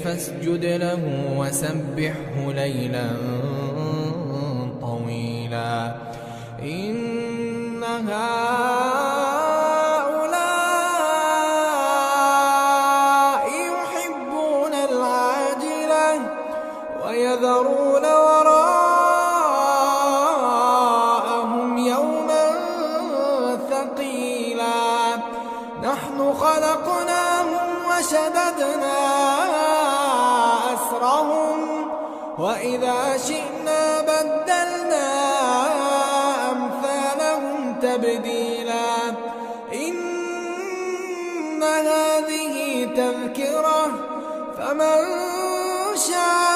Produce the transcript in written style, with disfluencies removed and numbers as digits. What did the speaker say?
فاسجد له وسبحه ليلا طويلا إن هؤلاء يحبون العاجلة ويذرون وراءهم يوما ثقيلا نحن خلقناهم وشددنا أسرهم وإذا شئنا بدلنا أمثالهم تبديلا إن هذه تذكرة فمن شاء